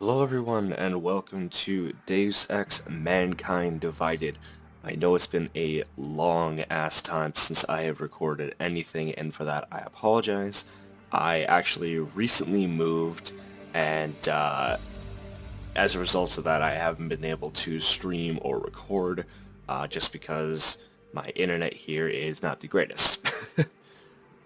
Hello everyone and welcome to Deus Ex Mankind Divided. I know it's been a long ass time since I have recorded anything, and for that I apologize. I actually recently moved, and as a result of that I haven't been able to stream or record just because my internet here is not the greatest.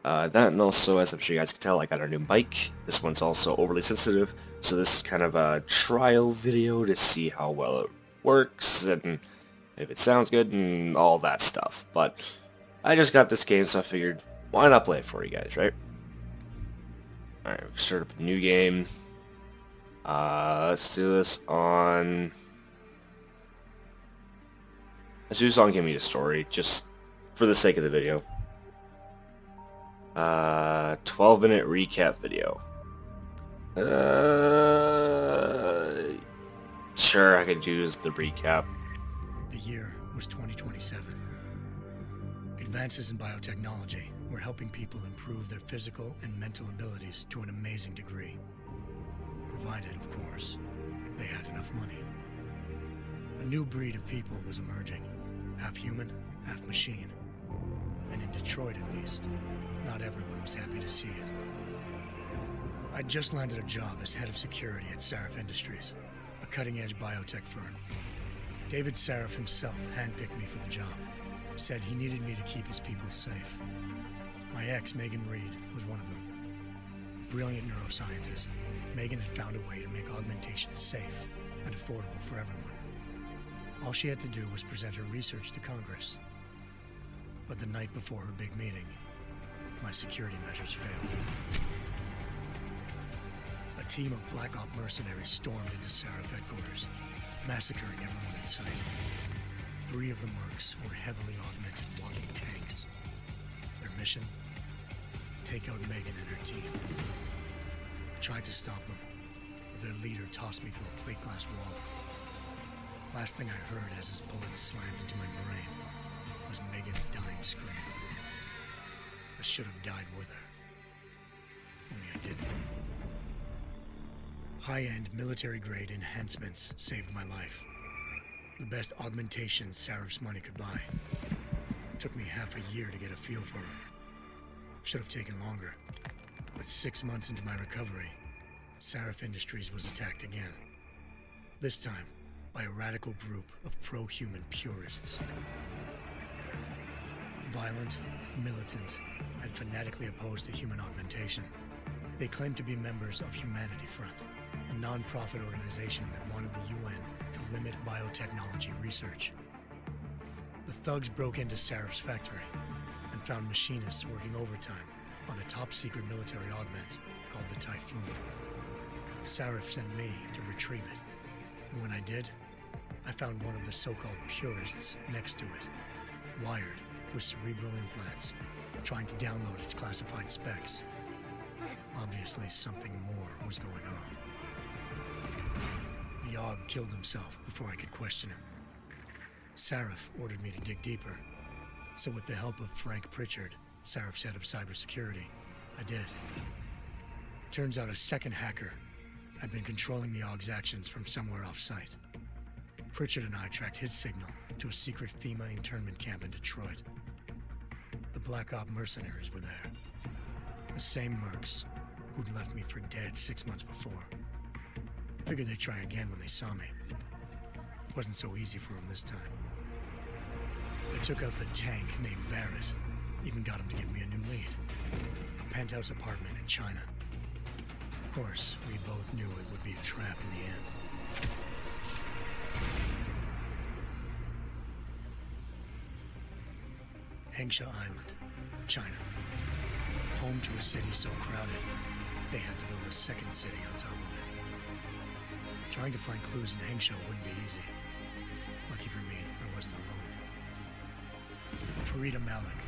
That, and also, as I'm sure you guys can tell, I got a new mic. This one's also overly sensitive, so this is kind of a trial video to see how well it works, and if it sounds good, and all that stuff. But I just got this game, so I figured, why not play it for you guys, right? Alright, we'll start up a new game. Let's do this on... Let's do this on Give Me a Story, just for the sake of the video. 12-minute recap video. Sure, I could use the recap. The year was 2027. Advances in biotechnology were helping people improve their physical and mental abilities to an amazing degree. Provided, of course, they had enough money. A new breed of people was emerging, half human, half machine. And in Detroit, at least, not everyone was happy to see it. I'd just landed a job as head of security at Sarif Industries, a cutting-edge biotech firm. David Sarif himself handpicked me for the job, said he needed me to keep his people safe. My ex, Megan Reed, was one of them. Brilliant neuroscientist, Megan had found a way to make augmentation safe and affordable for everyone. All she had to do was present her research to Congress. But the night before her big meeting, my security measures failed. A team of Black Op mercenaries stormed into Sarif headquarters, massacring everyone in sight. 3 of the mercs were heavily augmented walking tanks. Their mission? Take out Megan and her team. I tried to stop them, but their leader tossed me through a plate glass wall. Last thing I heard as his bullets slammed into my brain was Megan's dying scream. I should have died with her. Only I didn't. High-end military-grade enhancements saved my life. The best augmentation Sarif's money could buy. Took me half a year to get a feel for her. Should have taken longer. But 6 months into my recovery, Sarif Industries was attacked again. This time, by a radical group of pro-human purists. Violent, militant, and fanatically opposed to human augmentation. They claimed to be members of Humanity Front, a non-profit organization that wanted the UN to limit biotechnology research. The thugs broke into Sarif's factory and found machinists working overtime on a top-secret military augment called the Typhoon. Sarif sent me to retrieve it, and when I did, I found one of the so-called purists next to it, wired with cerebral implants, trying to download its classified specs. Obviously, something more was going on. The AUG killed himself before I could question him. Sarif ordered me to dig deeper, so with the help of Frank Pritchard, Sarif's head of cybersecurity, I did. Turns out a second hacker had been controlling the AUG's actions from somewhere off-site. Pritchard and I tracked his signal to a secret FEMA internment camp in Detroit. The Black Op mercenaries were there. The same mercs who'd left me for dead 6 months before. Figured they'd try again when they saw me. It wasn't so easy for them this time. They took out the tank named Barrett, even got him to give me a new lead. A penthouse apartment in China. Of course, we both knew it would be a trap in the end. Hengsha Island, China. Home to a city so crowded, they had to build a second city on top of it. Trying to find clues in Hengsha wouldn't be easy. Lucky for me, I wasn't alone. Farida Malik,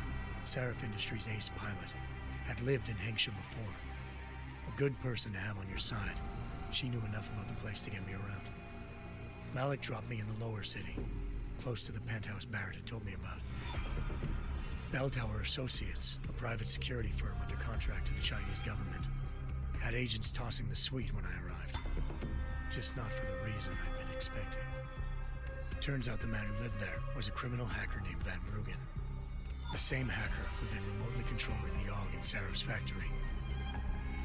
Sarif Industries' ace pilot, had lived in Hengsha before. A good person to have on your side. She knew enough about the place to get me around. Malik dropped me in the lower city, close to the penthouse Barrett had told me about. Bell Tower Associates, a private security firm under contract to the Chinese government, had agents tossing the suite when I arrived. just not for the reason I'd been expecting. Turns out the man who lived there was a criminal hacker named Van Bruggen. The same hacker who'd been remotely controlling the AUG in Sarah's factory.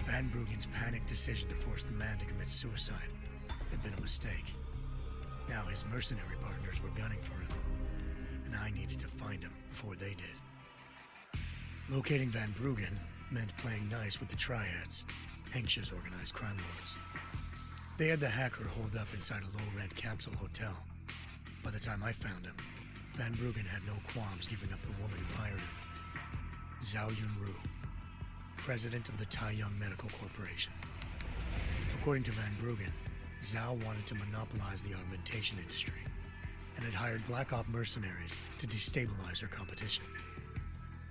Van Bruggen's panicked decision to force the man to commit suicide had been a mistake. Now his mercenary partners were gunning for him, and I needed to find him before they did. Locating Van Bruggen meant playing nice with the triads, anxious organized crime lords. They had the hacker holed up inside a low-rent capsule hotel. By the time I found him, Van Bruggen had no qualms giving up the woman who hired him. Zhao Yunru, president of the Taiyang Medical Corporation. According to Van Bruggen, Zhao wanted to monopolize the augmentation industry and had hired Black Op mercenaries to destabilize her competition.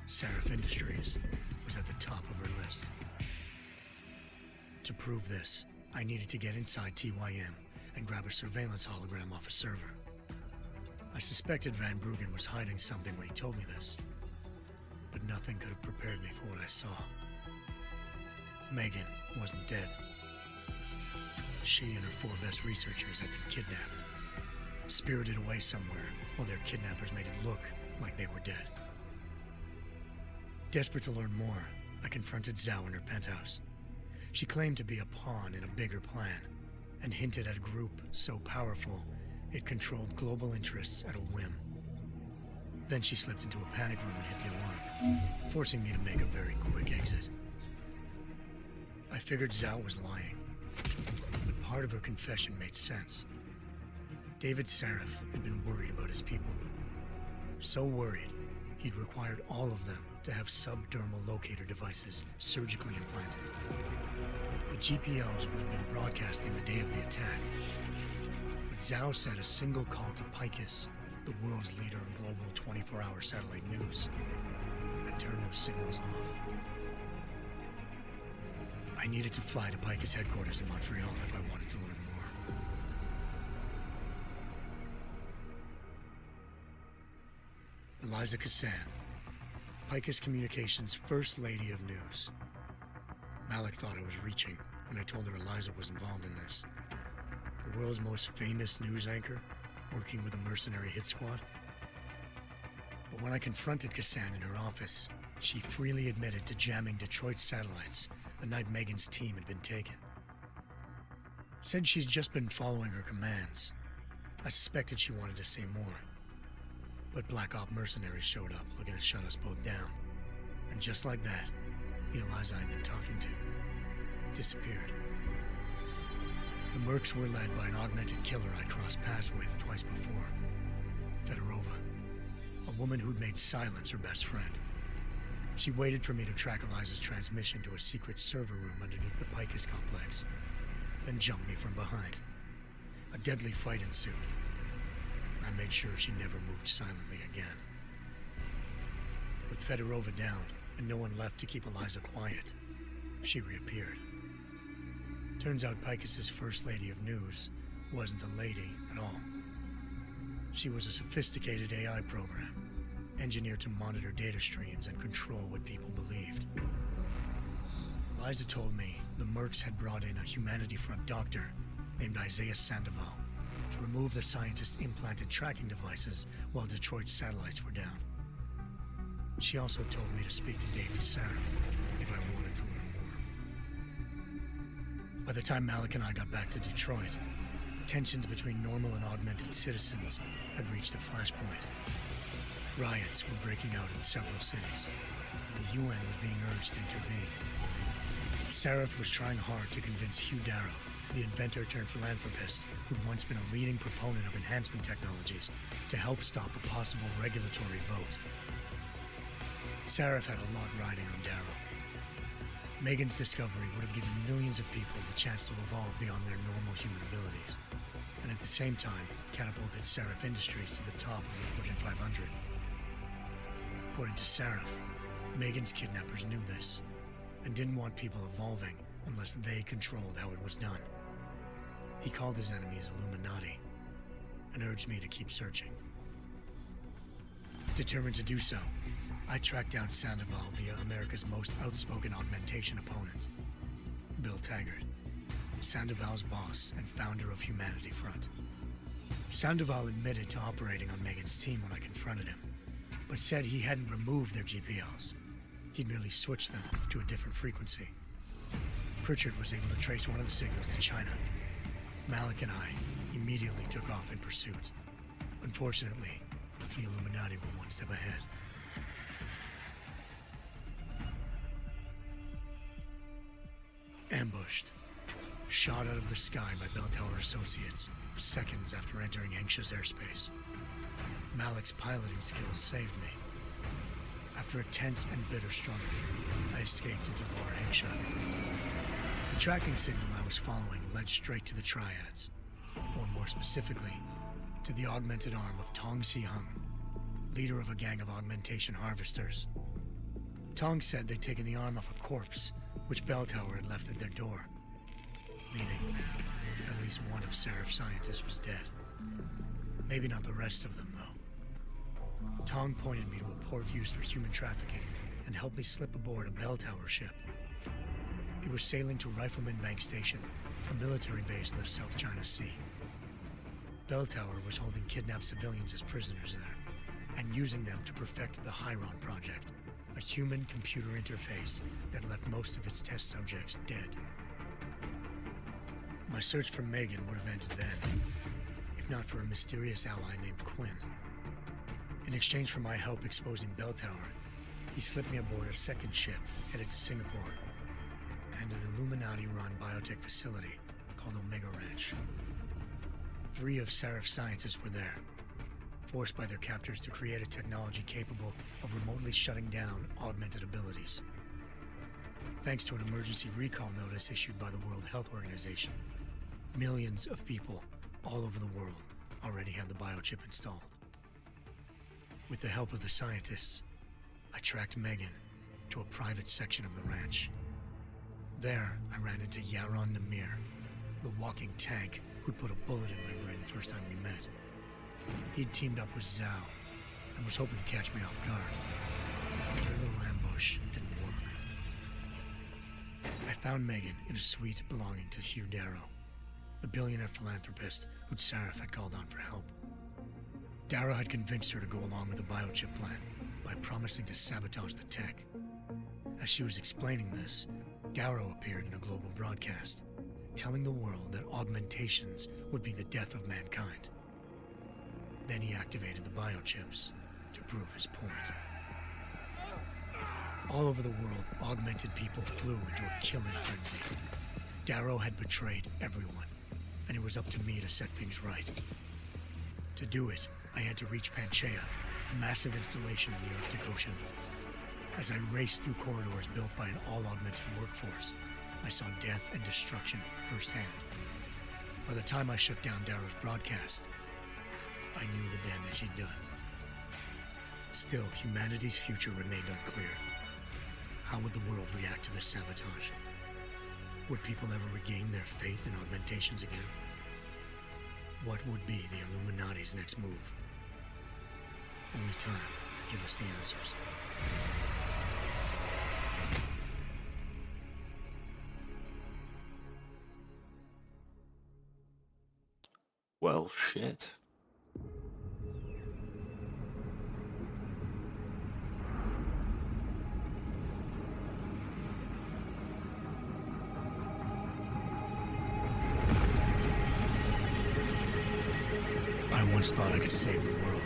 Seraph Industries was at the top of her list. To prove this, I needed to get inside TYM and grab a surveillance hologram off a server. I suspected Van Bruggen was hiding something when he told me this, but nothing could have prepared me for what I saw. Megan wasn't dead. She and her 4 best researchers had been kidnapped, spirited away somewhere while their kidnappers made it look like they were dead. Desperate to learn more, I confronted Zhao in her penthouse. She claimed to be a pawn in a bigger plan, and hinted at a group so powerful it controlled global interests at a whim. Then she slipped into a panic room and hit the alarm, forcing me to make a very quick exit. I figured Zhao was lying, but part of her confession made sense. David Seraph had been worried about his people. So worried, he'd required all of them to have subdermal locator devices surgically implanted. The GPOs would have been broadcasting the day of the attack. But Zhao said a single call to Picus, the world's leader in global 24-hour satellite news, had turned those signals off. I needed to fly to Picus headquarters in Montreal if I wanted to learn more. Eliza Cassan, Picus Communications' First Lady of News. Malik thought I was reaching when I told her Eliza was involved in this. The world's most famous news anchor, working with a mercenary hit squad. But when I confronted Cassan in her office, she freely admitted to jamming Detroit's satellites the night Megan's team had been taken. Said she's just been following her commands. I suspected she wanted to say more. But Black Op mercenaries showed up looking to shut us both down. And just like that, the Eliza I'd been talking to disappeared. The mercs were led by an augmented killer I'd crossed paths with twice before. Fedorova, a woman who'd made silence her best friend. She waited for me to track Eliza's transmission to a secret server room underneath the Picus complex, then jumped me from behind. A deadly fight ensued. I made sure she never moved silently again. With Fedorova down and no one left to keep Eliza quiet, she reappeared. Turns out Picus's First Lady of News wasn't a lady at all. She was a sophisticated AI program, engineered to monitor data streams and control what people believed. Eliza told me the mercs had brought in a Humanity Front doctor named Isaiah Sandoval to remove the scientist's implanted tracking devices while Detroit's satellites were down. She also told me to speak to David Seraph if I wanted to learn more. By the time Malik and I got back to Detroit, tensions between normal and augmented citizens had reached a flashpoint. Riots were breaking out in several cities, and the UN was being urged to intervene. Seraph was trying hard to convince Hugh Darrow, the inventor turned philanthropist who'd once been a leading proponent of enhancement technologies, to help stop a possible regulatory vote. Seraph had a lot riding on Darrow. Megan's discovery would have given millions of people the chance to evolve beyond their normal human abilities, and at the same time catapulted Seraph Industries to the top of the Fortune 500. According to Seraph, Megan's kidnappers knew this, and didn't want people evolving unless they controlled how it was done. He called his enemies Illuminati, and urged me to keep searching. Determined to do so, I tracked down Sandoval via America's most outspoken augmentation opponent, Bill Taggart. Sandoval's boss and founder of Humanity Front. Sandoval admitted to operating on Megan's team when I confronted him, but said he hadn't removed their GPLs. He'd merely switched them to a different frequency. Pritchard was able to trace one of the signals to China. Malik and I immediately took off in pursuit. Unfortunately, the Illuminati were one step ahead. Ambushed. Shot out of the sky by Bell Tower Associates, seconds after entering Hengsha's airspace. Malik's piloting skills saved me. After a tense and bitter struggle, I escaped into Lower Hengsha. The tracking signal I was following led straight to the Triads, or more specifically, to the augmented arm of Tong Si-hung, leader of a gang of augmentation harvesters. Tong said they'd taken the arm off a corpse, which Bell Tower had left at their door, meaning at least one of Seraph's scientists was dead. Maybe not the rest of them, though. Tong pointed me to a port used for human trafficking and helped me slip aboard a Bell Tower ship. It was sailing to Rifleman Bank Station, a military base in the South China Sea. Bell Tower was holding kidnapped civilians as prisoners there, and using them to perfect the Hyron Project, a human-computer interface that left most of its test subjects dead. My search for Megan would have ended then, if not for a mysterious ally named Quinn. In exchange for my help exposing Bell Tower, he slipped me aboard a second ship headed to Singapore, and an Illuminati-run biotech facility called Omega Ranch. 3 of Seraph's scientists were there, forced by their captors to create a technology capable of remotely shutting down augmented abilities. Thanks to an emergency recall notice issued by the World Health Organization, millions of people all over the world already had the biochip installed. With the help of the scientists, I tracked Megan to a private section of the ranch. There, I ran into Yaron Namir, the walking tank who'd put a bullet in my brain the first time we met. He'd teamed up with Zhao and was hoping to catch me off guard. Their little ambush didn't work. I found Megan in a suite belonging to Hugh Darrow, the billionaire philanthropist who'd Seraph had called on for help. Darrow had convinced her to go along with the biochip plan by promising to sabotage the tech. As she was explaining this, Darrow appeared in a global broadcast, telling the world that augmentations would be the death of mankind. Then he activated the biochips to prove his point. All over the world, augmented people flew into a killing frenzy. Darrow had betrayed everyone, and it was up to me to set things right. To do it, I had to reach Panchaea, a massive installation in the Arctic Ocean. As I raced through corridors built by an all-augmented workforce, I saw death and destruction firsthand. By the time I shut down Darrow's broadcast, I knew the damage he'd done. Still, humanity's future remained unclear. How would the world react to this sabotage? Would people ever regain their faith in augmentations again? What would be the Illuminati's next move? Only time could give us the answers. Well, shit. I once thought I could save the world.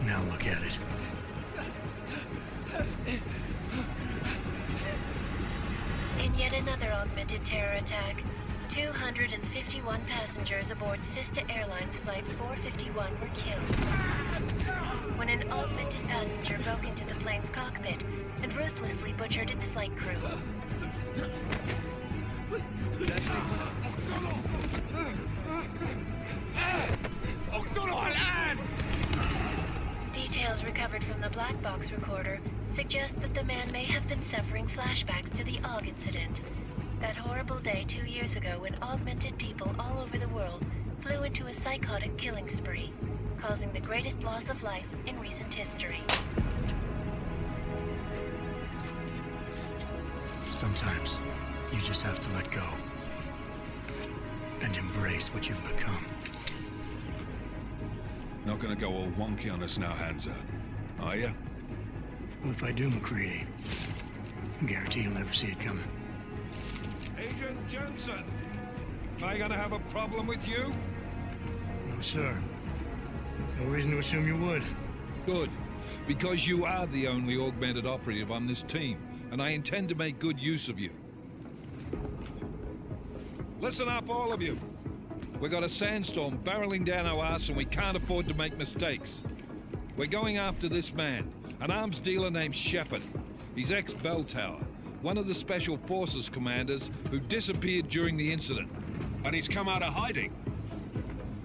Now look at it. In yet another augmented terror attack, 251 passengers aboard Sister Airlines Flight 451 were killed when an augmented passenger broke into the plane's cockpit and ruthlessly butchered its flight crew. Details recovered from the black box recorder suggest that the man may have been suffering flashbacks to the AUG incident. That horrible day 2 years ago when augmented people all over the world flew into a psychotic killing spree, causing the greatest loss of life in recent history. Sometimes, you just have to let go. And embrace what you've become. Not gonna go all wonky on us now, Hansa, are ya? Well, if I do, McCready, I guarantee you'll never see it coming. Agent Jensen! Am I gonna have a problem with you? No, sir. No reason to assume you would. Good. Because you are the only augmented operative on this team, and I intend to make good use of you. Listen up, all of you. We got a sandstorm barreling down our arse and we can't afford to make mistakes. We're going after this man, an arms dealer named Shepard. He's ex-Bell Tower, one of the Special Forces commanders who disappeared during the incident. And he's come out of hiding.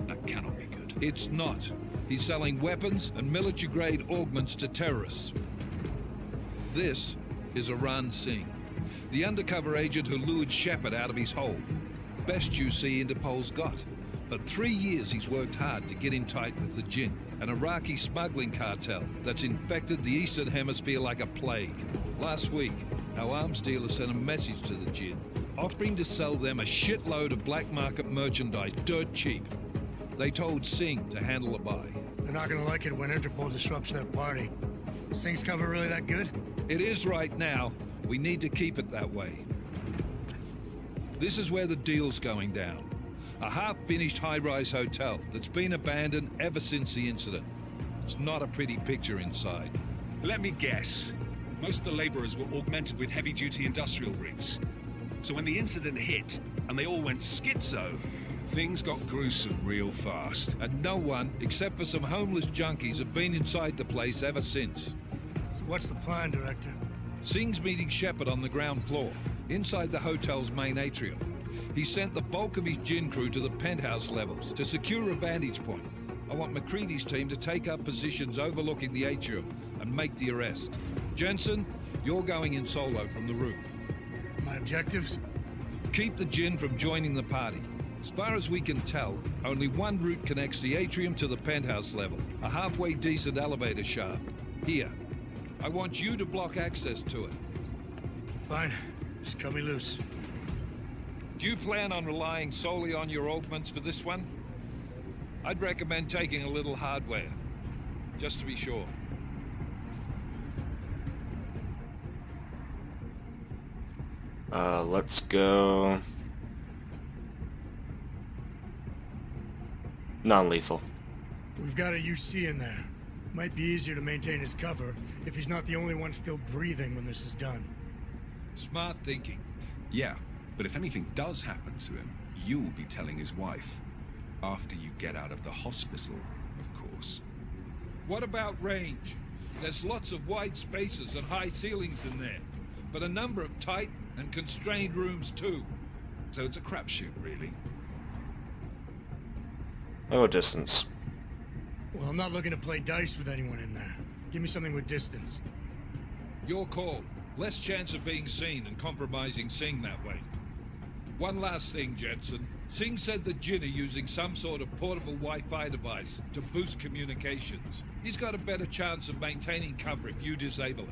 That cannot be good. It's not. He's selling weapons and military-grade augments to terrorists. This is Aran Singh, the undercover agent who lured Shepard out of his hole. Best you see Interpol's got. For 3 years he's worked hard to get in tight with the Jinn, an Iraqi smuggling cartel that's infected the Eastern Hemisphere like a plague. Last week, our arms dealer sent a message to the Jinn, offering to sell them a shitload of black market merchandise dirt cheap. They told Singh to handle the buy. They're not gonna like it when Interpol disrupts their party. Singh's cover really that good? It is right now. We need to keep it that way. This is where the deal's going down. A half-finished high-rise hotel that's been abandoned ever since the incident. It's not a pretty picture inside. Let me guess. Most of the laborers were augmented with heavy-duty industrial rigs. So when the incident hit, and they all went schizo, things got gruesome real fast. And no one, except for some homeless junkies, have been inside the place ever since. So what's the plan, Director? Singh's meeting Shepard on the ground floor, inside the hotel's main atrium. He sent the bulk of his Jinn crew to the penthouse levels to secure a vantage point. I want McCready's team to take up positions overlooking the atrium and make the arrest. Jensen, you're going in solo from the roof. My objectives? Keep the Jinn from joining the party. As far as we can tell, only one route connects the atrium to the penthouse level, a halfway decent elevator shaft. Here. I want you to block access to it. Fine. Just cut me loose. Do you plan on relying solely on your augments for this one? I'd recommend taking a little hardware, just to be sure. Let's go... non-lethal. We've got a UC in there. Might be easier to maintain his cover if he's not the only one still breathing when this is done. Smart thinking. Yeah, but if anything does happen to him, you'll be telling his wife. After you get out of the hospital, of course. What about range? There's lots of wide spaces and high ceilings in there, but a number of tight and constrained rooms too. So it's a crapshoot, really. Oh, distance. Well, I'm not looking to play dice with anyone in there. Give me something with distance. Your call. Less chance of being seen and compromising Singh that way. One last thing, Jensen. Singh said the Jinn are using some sort of portable Wi-Fi device to boost communications. He's got a better chance of maintaining cover if you disable it.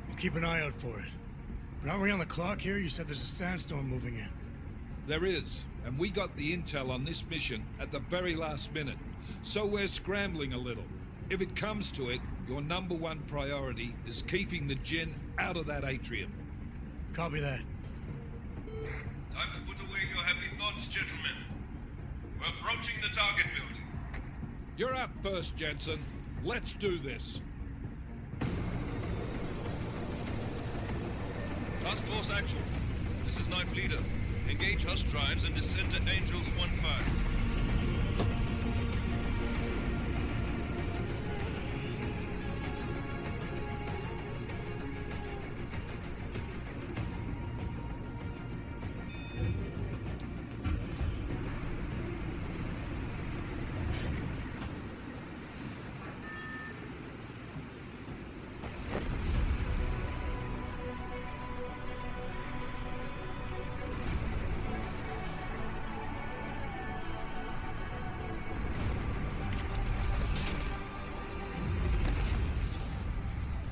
We'll keep an eye out for it. But aren't we on the clock here? You said there's a sandstorm moving in. There is, and we got the intel on this mission at the very last minute. So we're scrambling a little. If it comes to it, your #1 priority is keeping the Jinn out of that atrium. Copy that. Time to put away your happy thoughts, gentlemen. We're approaching the target building. You're up first, Jensen. Let's do this. Task Force Actual. This is Knife Leader. Engage Hush drives and descend to Angels 1-5.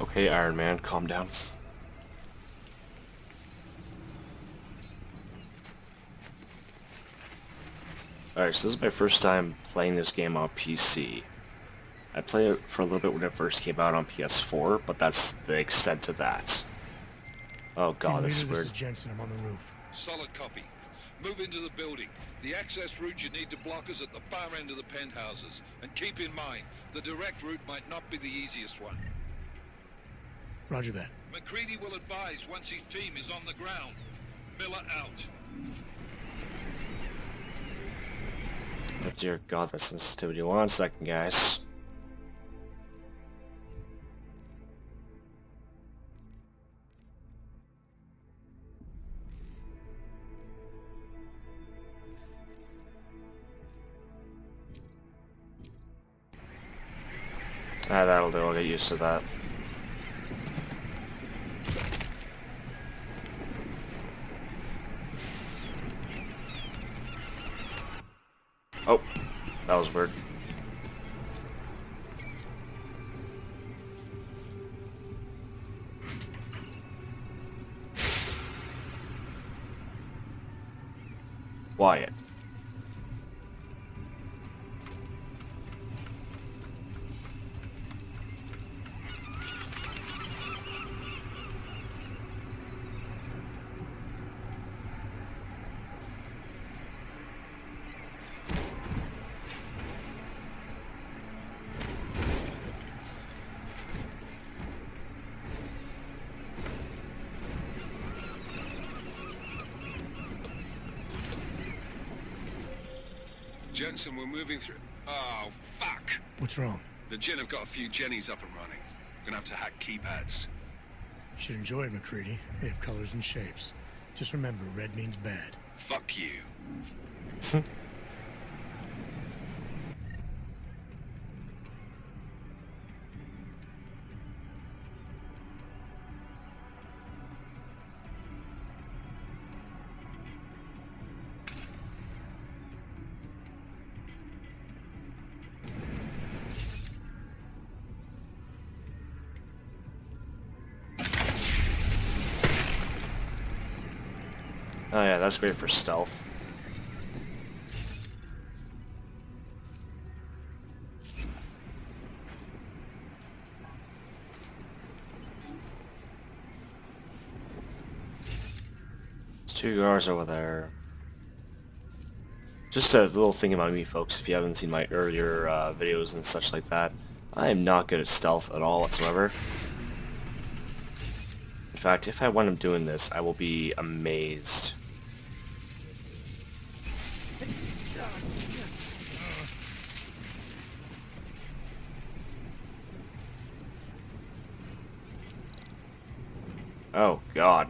Okay, Iron Man, calm down. Alright, so this is my first time playing this game on PC. I played it for a little bit when it first came out on PS4, but that's the extent of that. Oh god, Team this is leader, weird. this is Jensen. I'm on the roof. Solid copy. Move into the building. The access route you need to block is at the far end of the penthouses. And keep in mind, the direct route might not be the easiest one. Roger that. McCready will advise once his team is on the ground. Miller out. Oh dear god, that sensitivity. 1 second, guys. Ah, that'll do. I'll get used to that. Oh, that was weird. Wyatt. Jensen, we're moving through... Oh, fuck! What's wrong? The Jinn have got a few Jennies up and running. Gonna have to hack keypads. You should enjoy it, McCready. They have colors and shapes. Just remember, red means bad. Fuck you. Oh yeah, that's great for stealth. There's 2 guards over there. Just a little thing about me, folks, if you haven't seen my earlier videos and such like that, I am not good at stealth at all whatsoever. In fact, if I wind up doing this, I will be amazed. Oh, God.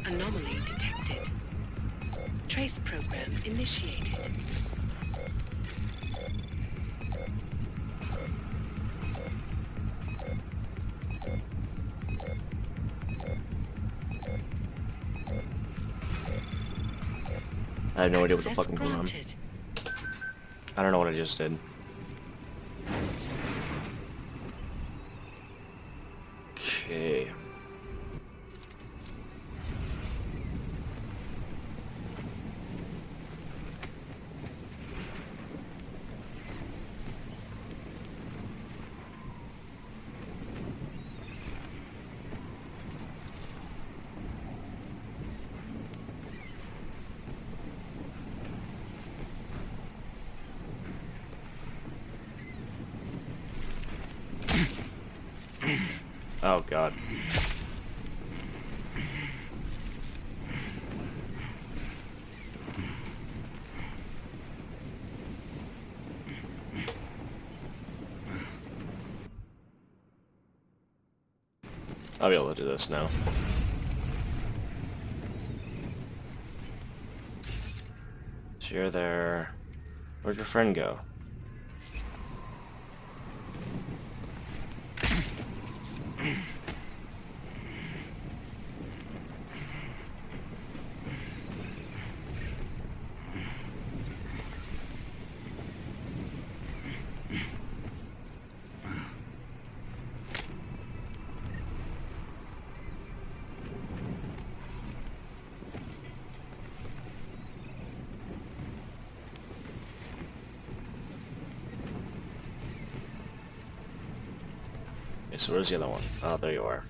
Anomaly detected. Trace program initiated. I have no idea what the Access fuck I'm going on. granted. I don't know what I just did. Okay. Oh God. I'll be able to do this now. So you're there. Where'd your friend go? so where's the other one? Oh, there you are.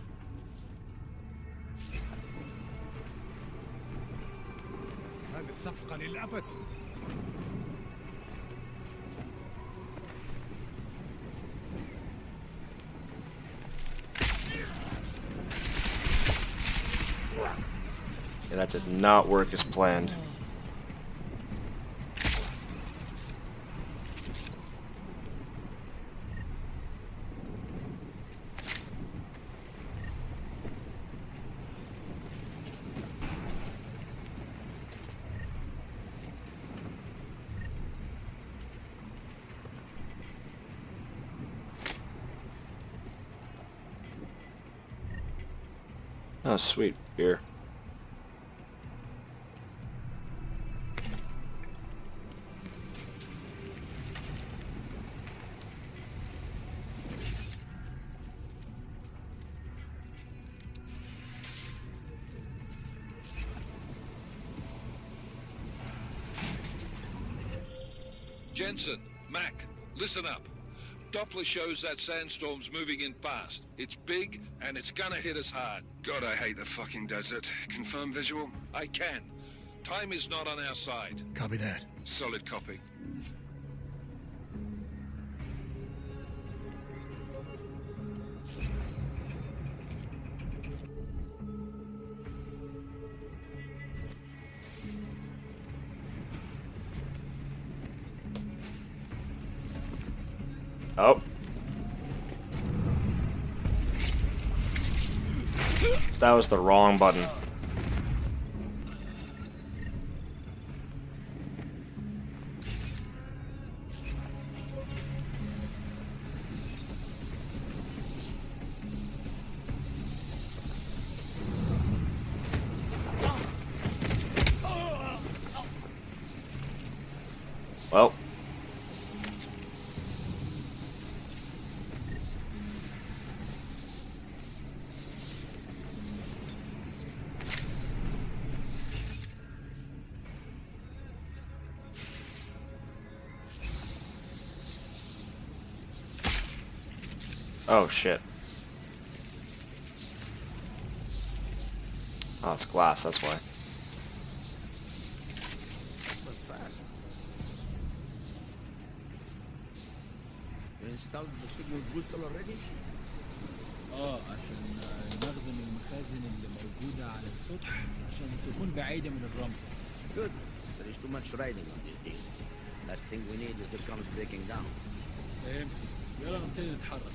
Yeah, that did not work as planned. Oh, sweet. Beer. Jensen, Mac, listen up. Doppler shows that sandstorm's moving in fast. It's big, and it's gonna hit us hard. God, I hate the fucking desert. Confirm visual? I can. Time is not on our side. Copy that. Solid copy. Oh. That was the wrong button. Well. Oh shit. Oh, it's glass, that's why. installed the signal booster already? عشان نخزن المخازن اللي موجودة على السطح عشان تكون بعيدة من الرمل. Good. There is too much riding on this deal. Last thing we need is the comms breaking down. فهمت. يلا نبتدي نتحرك.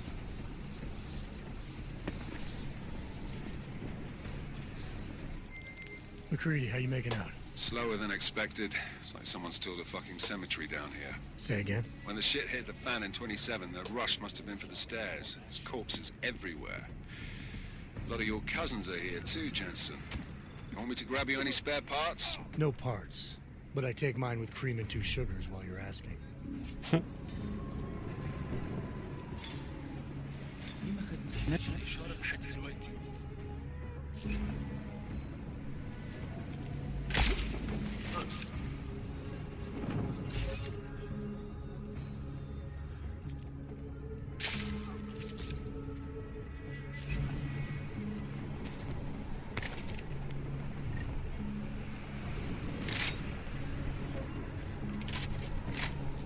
McCready, how you making out? Slower than expected. It's like someone's tilled a fucking cemetery down here. Say again? When the shit hit the fan in 27, the rush must have been for the stairs. There's corpses everywhere. A lot of your cousins are here too, Jensen. You want me to grab you any spare parts? No parts. But I take mine with cream and 2 sugars while you're asking.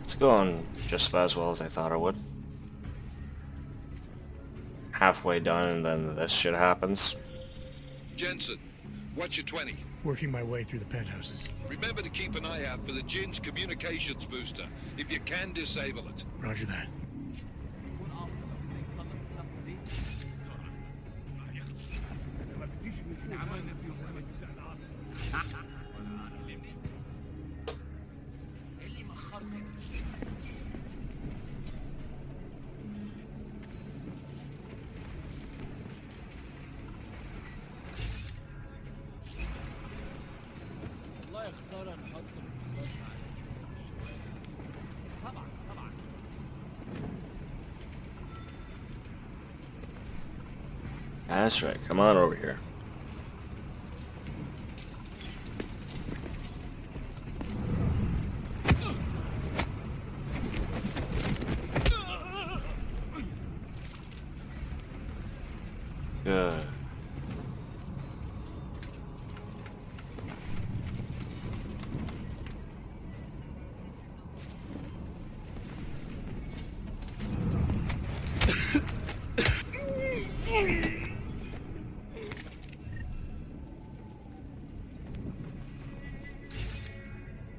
It's going just about as well as I thought it would. Halfway done and then this shit happens. Jensen, what's your 20? Working my way through the penthouses. Remember to keep an eye out for the Jin's communications booster. If you can, disable it. Roger that. والله يا خسارة نحط الرصاص على طبعا طبعا. That's right, come on over here.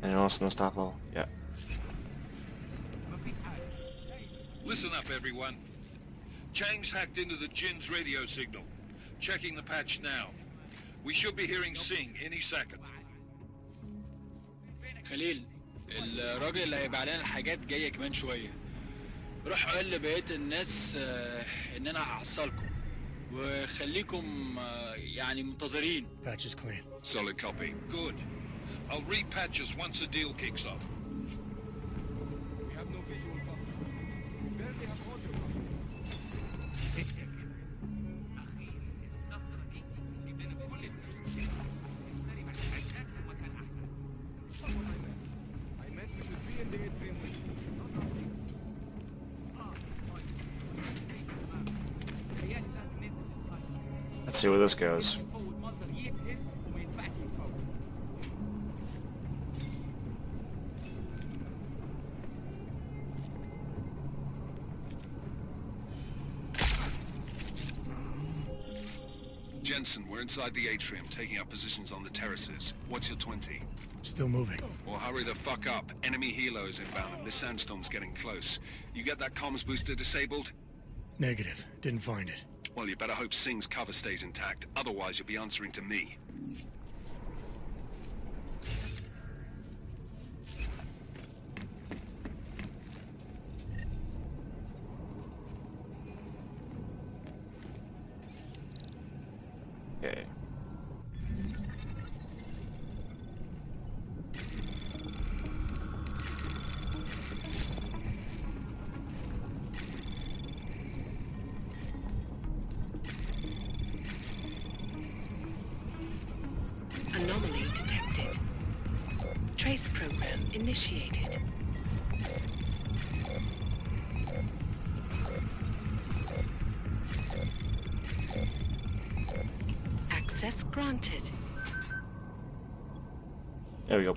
Anyone else in this top level? Yeah. Listen up, everyone. Chang's hacked into the Jin's radio signal. Checking the patch now. We should be hearing Sing any second. خليل الراجل اللي هيبقى علينا الحاجات جايه كمان شويه. روح قول لبقيه الناس ان انا هحصلكم وخليكم يعني منتظرين. Patch is clean. Solid copy. Good. I'll repatch us once the deal kicks off. We have no visual cover. We barely have audio I meant we should be in the atrium. Let's see where this goes. Jensen, we're inside the atrium, taking up positions on the terraces. What's your 20? Still moving. Well, hurry the fuck up. Enemy helos inbound, and this sandstorm's getting close. You get that comms booster disabled? Negative. Didn't find it. Well, you better hope Sing's cover stays intact. Otherwise, you'll be answering to me. Okay. Anomaly detected. Trace program initiated. Access granted. There we go.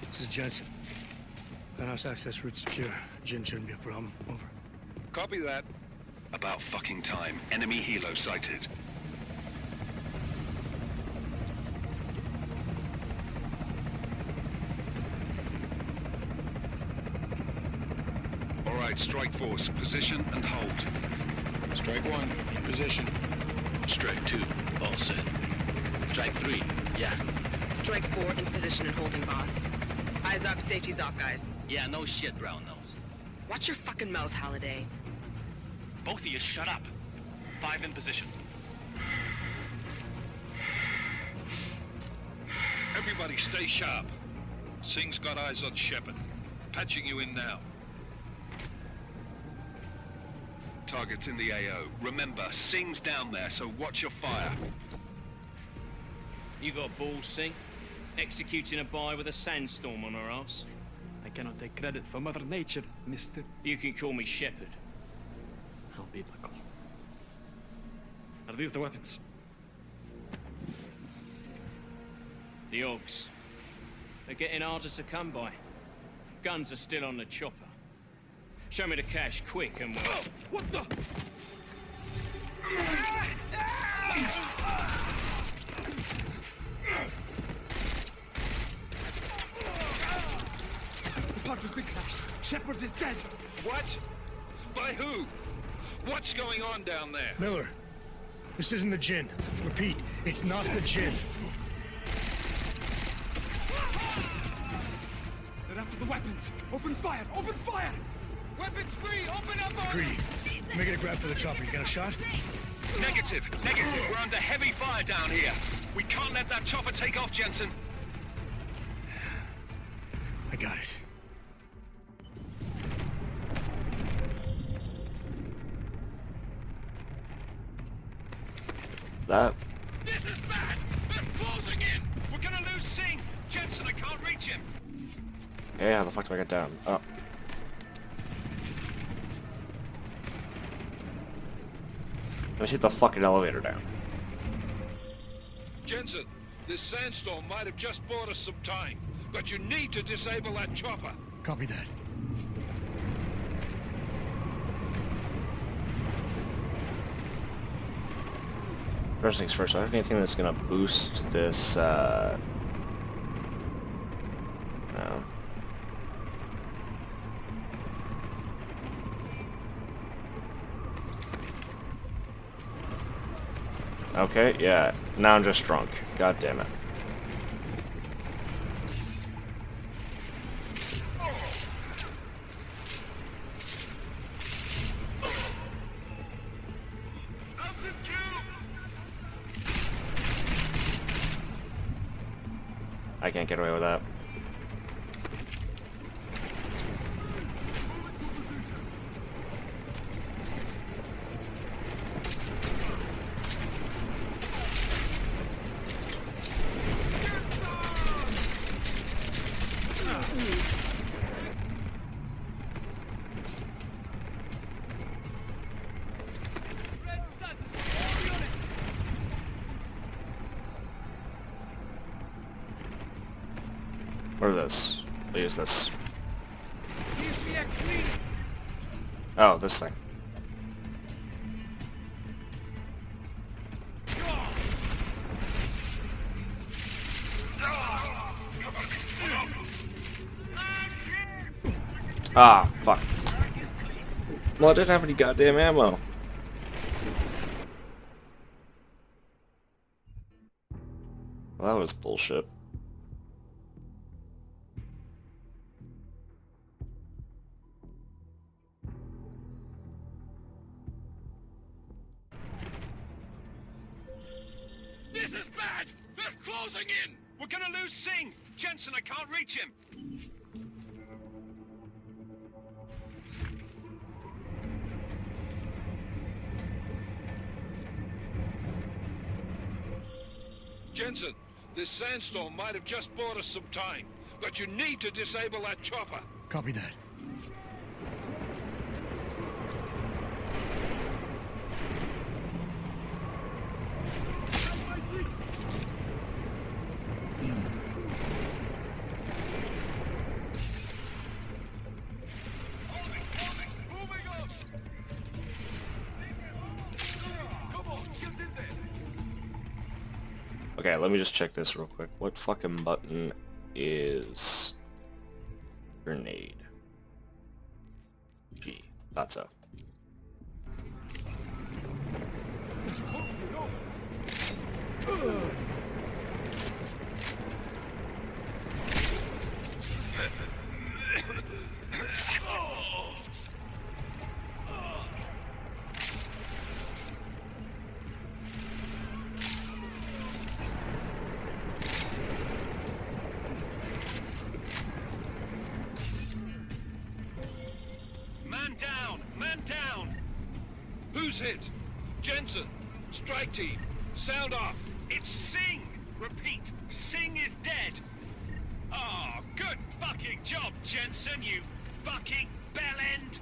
This is Jensen. Penthouse access route secure. Jin shouldn't be a problem. Over. Copy that. About fucking time. Enemy helo sighted. All right, strike force. Position and hold. Strike one, in position. Strike two, all set. Strike three, yeah. Strike 4 in position and holding, boss. Eyes up, safety's off, guys. Yeah, no shit, brown nose. Watch your fucking mouth, Halliday. Both of you shut up. 5 in position. Everybody stay sharp. Sing's got eyes on Shepard. Patching you in now. Target's in the AO. Remember, Sing's down there, so watch your fire. You got balls, Sing? Executing a buy with a sandstorm on our ass? I cannot take credit for Mother Nature, mister. You can call me Shepard. How biblical. Are these the weapons? The Augs. They're getting harder to come by. Guns are still on the chopper. Show me the cash, quick, and we'll... Oh, what the? The park has been crashed. Shepard is dead. What? By who? What's going on down there? Miller, this isn't the Jin. Repeat, it's not the Jin. They're after the weapons. Open fire! Open fire! Weapons free! Open up! Agreed. Make it a grab for the chopper. You got a shot? Negative. We're under heavy fire down here. We can't let that chopper take off, Jensen. I got it. That. This is bad! They're closing in! We're gonna lose Sing! Jensen, I can't reach him! Yeah, how the fuck do I get down? Oh. Let's hit the fucking elevator down. Jensen, this sandstorm might have just bought us some time, but you need to disable that chopper. Copy that. First things first, do I have anything that's gonna boost this, no. Okay, yeah. Now I'm just drunk. God damn it. I can't get away with that. What is this? What is this? Oh, this thing. Ah, fuck. Well, I didn't have any goddamn ammo. Well, that was bullshit. This is bad! They're closing in! We're gonna lose Singh! Jensen, I can't reach him! Jensen, this sandstorm might have just bought us some time, but you need to disable that chopper. Copy that. Okay, let me just check this real quick. What fucking button is grenade? G. Thought so. Man down! Who's hit? Jensen, strike team, sound off. It's Singh! Repeat, Singh is dead! Oh, good fucking job, Jensen, you fucking bellend!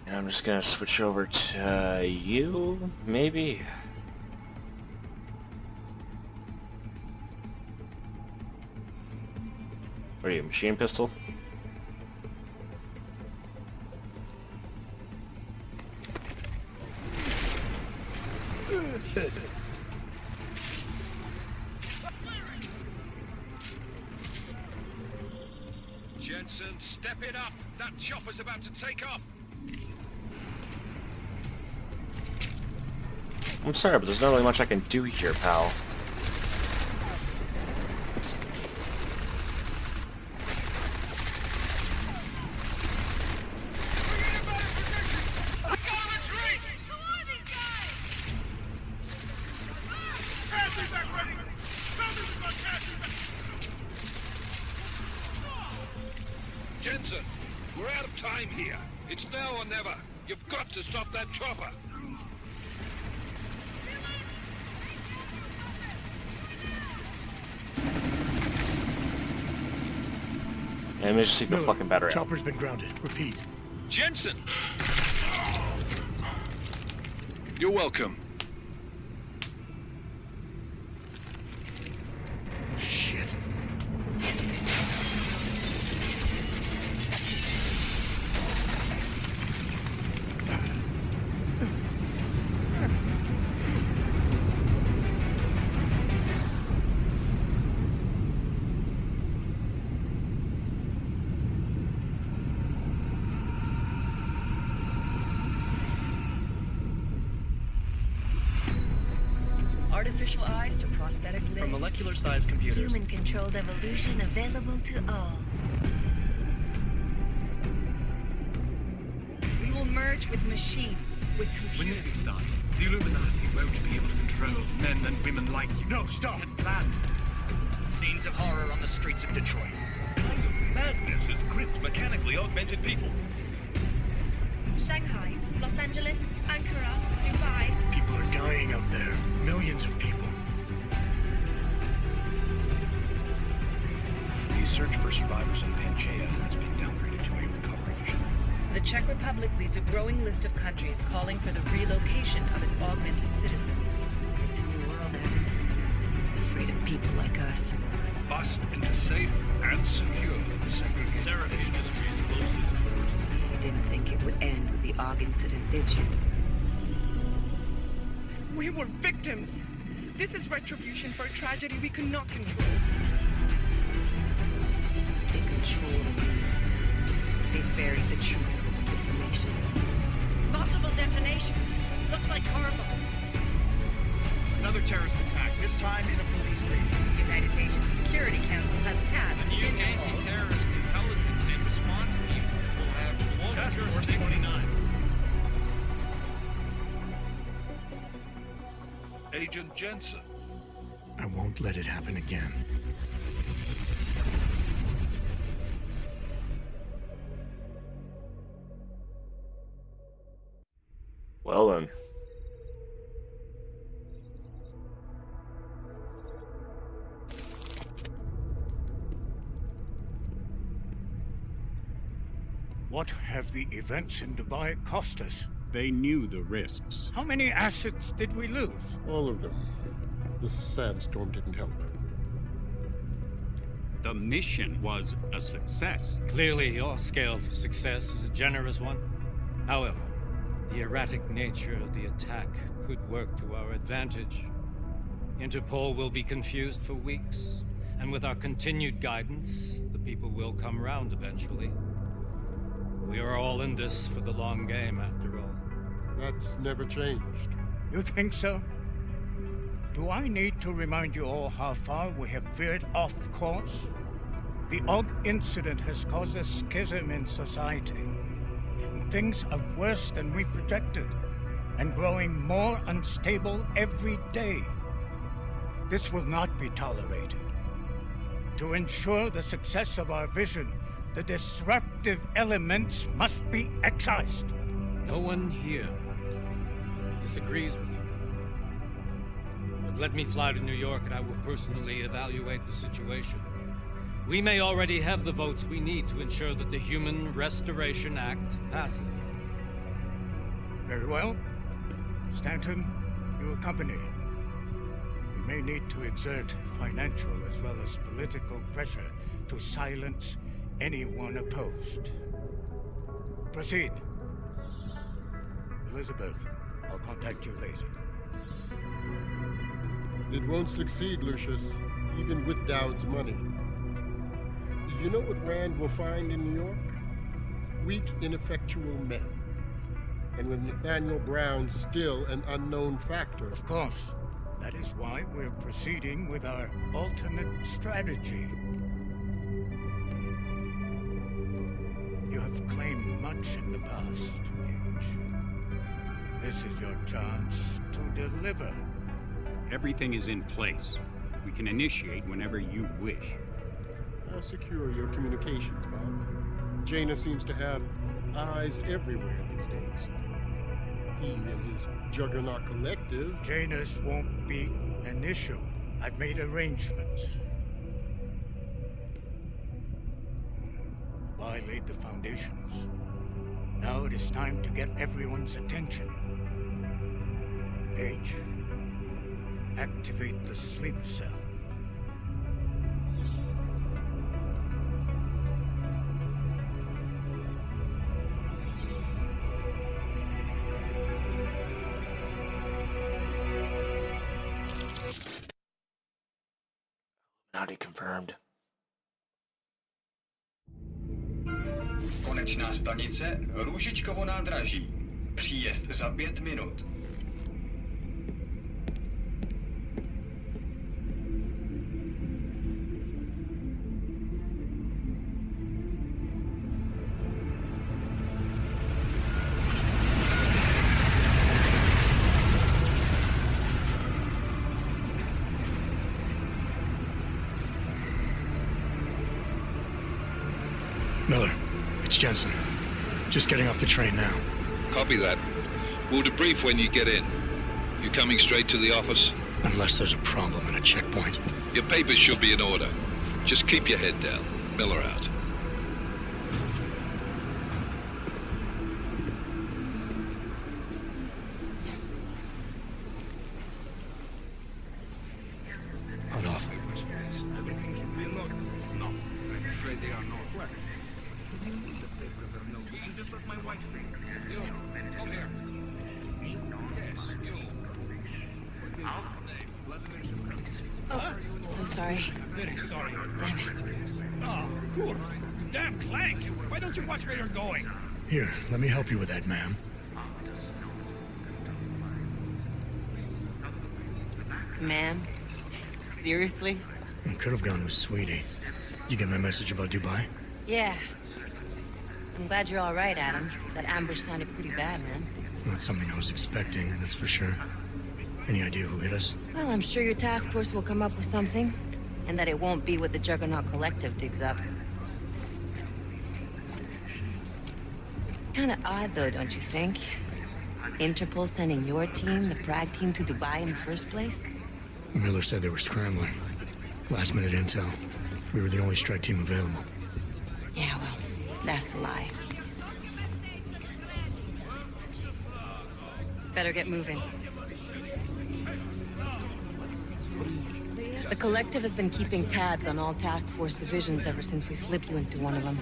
And I'm just gonna switch over to you, maybe? What are you, machine pistol? Jensen, step it up! That chopper's about to take off! I'm sorry, but there's not really much I can do here, pal. Back ready! here. It's now or never. You've got to stop that chopper. And let me just take the Miller, fucking battery out. Chopper's been grounded. Repeat. Jensen! You're welcome. Shit. Artificial eyes to prosthetic limbs. From molecular-sized computers. Human-controlled evolution available to all. We will merge with machines, with When computers. this is done, the Illuminati won't be able to control men and women like you. No, stop! Planned. Scenes of horror on the streets of Detroit. What kind of madness has gripped mechanically augmented people? Shanghai, Los Angeles, Ankara, Dubai. People are dying out there. Millions of people. The search for survivors in Pangaea has been downgraded to a recovery mission. The Czech Republic leads a growing list of countries calling for the relocation of its augmented citizens. It's a new world, Evan. It's afraid of people like us. Bust into safe and secure segregation. You didn't think it would end with the AUG incident, did you? We were victims. This is retribution for a tragedy we cannot control. They control the news. They bury the truth with disinformation. Possible detonations. Looks like car bombs. Another terrorist attack, this time in a police station. The United Nations Security Council has tasked The new anti-terrorist intelligence and response team will have Task Force 29. Agent Jensen. I won't let it happen again. Well then. What have the events in Dubai cost us? They knew the risks. How many assets did we lose? All of them. The sandstorm didn't help. The mission was a success. Clearly, your scale of success is a generous one. However, the erratic nature of the attack could work to our advantage. Interpol will be confused for weeks, and with our continued guidance, the people will come round eventually. We are all in this for the long game, after all. That's never changed. You think so? Do I need to remind you all how far we have veered off course? The AUG incident has caused a schism in society. Things are worse than we projected, and growing more unstable every day. This will not be tolerated. To ensure the success of our vision, the disruptive elements must be excised. No one here disagrees with you. But let me fly to New York and I will personally evaluate the situation. We may already have the votes we need to ensure that the Human Restoration Act passes. Very well. Stanton, you accompany him. We may need to exert financial as well as political pressure to silence anyone opposed. Proceed. Elizabeth, I'll contact you later. It won't succeed, Lucius, even with Dowd's money. You know what Rand will find in New York? Weak, ineffectual men. And with Nathaniel Brown still an unknown factor. Of course. That is why we're proceeding with our alternate strategy. You have claimed much in the past, Paige. This is your chance to deliver. Everything is in place. We can initiate whenever you wish. I'll secure your communications, Bob. Jaina seems to have eyes everywhere these days. He and his Juggernaut Collective... Janus won't be an issue. I've made arrangements. I laid the foundations. Now it is time to get everyone's attention. Paige, activate the sleep cell. Illuminati confirmed. Konečná stanice Růžičkovo nádraží. Příjezd za 5 minut. Miller, it's Jensen. Just getting off the train now. Copy that. We'll debrief when you get in. You coming straight to the office? Unless there's a problem at a checkpoint. Your papers should be in order. Just keep your head down. Miller out. Hold off. No, I'm afraid they are not. Just let my wife think. You, come here. Yes, you. Oh, so sorry. Very sorry. Damn it. Oh, cool. Damn Clank. Why don't you watch where you're going? Here, let me help you with that, ma'am. Man? Seriously? I could have gone with Sweetie. You get my message about Dubai? Yeah. I'm glad you're all right, Adam. That ambush sounded pretty bad, man. Not something I was expecting, that's for sure. Any idea who hit us? Well, I'm sure your task force will come up with something. And that it won't be what the Juggernaut Collective digs up. Kinda odd, though, don't you think? Interpol sending your team, the Prague team, to Dubai in the first place? Miller said they were scrambling. Last-minute intel. We were the only strike team available. Yeah, well, that's a lie. Better get moving. The Collective has been keeping tabs on all task force divisions ever since we slipped you into one of them.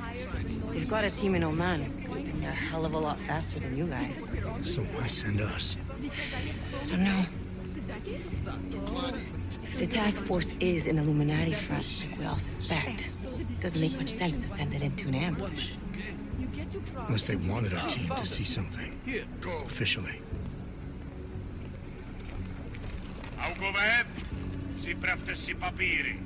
They've got a team in Oman. Could have been there a hell of a lot faster than you guys. So why send us? I don't know. If the task force is an Illuminati front, like we all suspect, it doesn't make much sense to send it into an ambush. Unless they wanted our team to see something. Officially. Augové, připravte si papíry.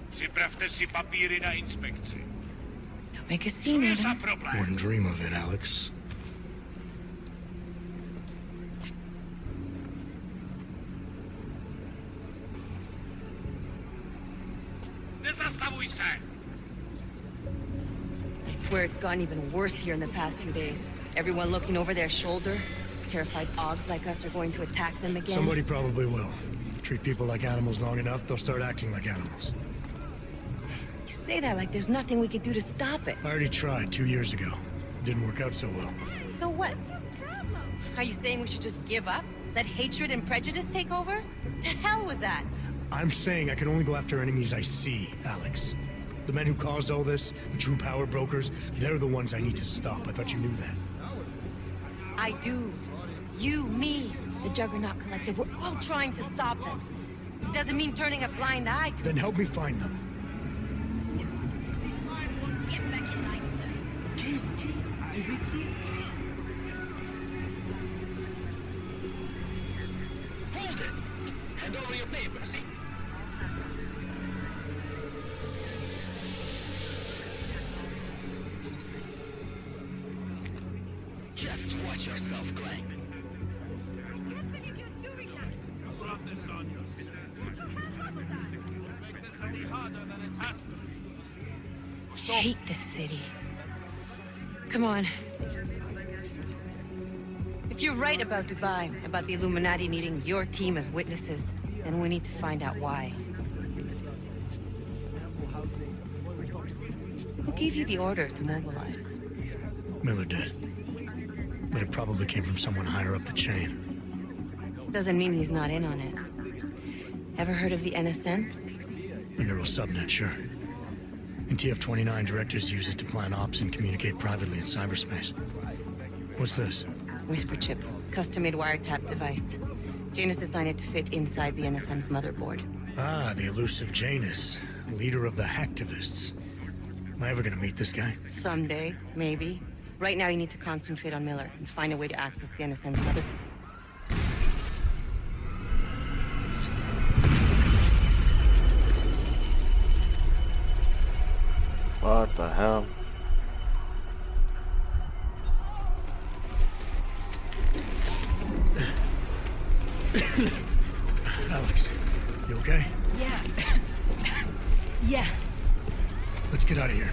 Připravte si papíry na inspekci. Don't make a scene, Adam. Wouldn't dream of it, Alex. Nezastavuj se! I swear it's gotten even worse here in the past few days. Everyone looking over their shoulder. Terrified Augs like us are going to attack them again. Somebody probably will. Treat people like animals long enough, they'll start acting like animals. You say that like there's nothing we could do to stop it. I already tried 2 years ago. Didn't work out so well. So what? Are you saying we should just give up? Let hatred and prejudice take over? To hell with that! I'm saying I can only go after enemies I see, Alex. The men who caused all this, the true power brokers, they're the ones I need to stop. I thought you knew that. I do. You, me, the Juggernaut Collective, we're all trying to stop them. It doesn't mean turning a blind eye to Then help me find them. Get back in line, sir. Hold it! Hand over your papers. Just watch yourself, Clank. You brought this on yourself. Make this any harder than it has to be. hate this city. Come on. If you're right about Dubai, about the Illuminati needing your team as witnesses, then we need to find out why. Who gave you the order to mobilize? Miller did. But it probably came from someone higher up the chain. Doesn't mean he's not in on it. Ever heard of the NSN? The neural subnet, sure. In TF-29, directors use it to plan ops and communicate privately in cyberspace. What's this? Whisper chip. Custom-made wiretap device. Janus designed it to fit inside the NSN's motherboard. Ah, the elusive Janus. Leader of the hacktivists. Am I ever gonna meet this guy? Someday, maybe. Right now you need to concentrate on Miller and find a way to access the NSN's mother... What the hell? Alex, you okay? Yeah. Yeah. Let's get out of here.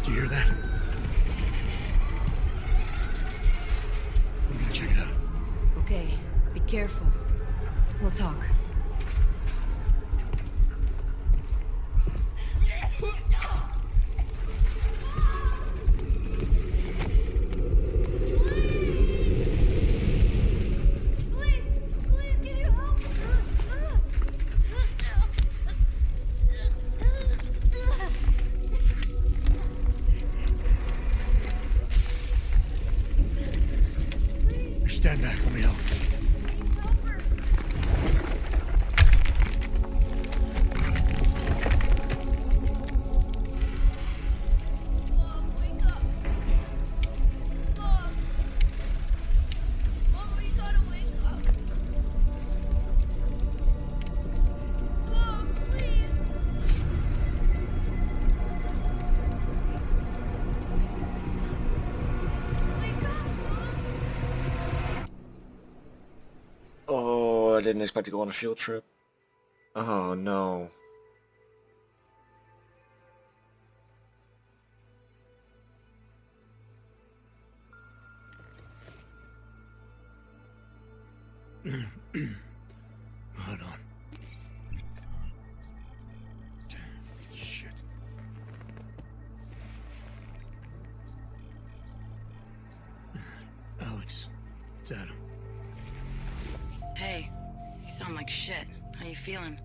Do you hear that? I'm gonna check it out. Okay, be careful. We'll talk. Stand back, let me help. Oh, I didn't expect to go on a field trip. Oh no. Hold on. Shit. Alex, it's Adam. Hey, you sound like shit. How you feeling?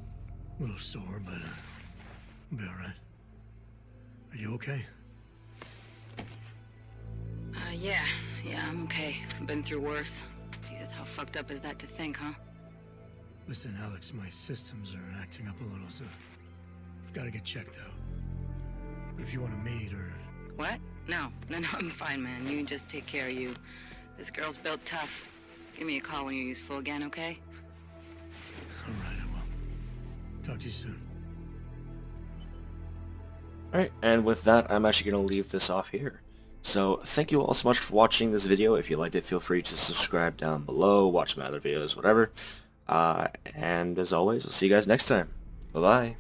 A little sore, but I'll be alright. Are you okay? Yeah, I'm okay. I've been through worse. Jesus, how fucked up is that to think, huh? Listen, Alex, my systems are acting up a little, so I've got to get checked out. But if you want to meet or... What? No, I'm fine, man. You just take care of you. This girl's built tough. Give me a call when you're useful again, okay? Alright, I will. Talk to you soon. Alright, and with that, I'm actually going to leave this off here. So, thank you all so much for watching this video. If you liked it, feel free to subscribe down below, watch my other videos, whatever. And as always, I'll see you guys next time. Bye-bye.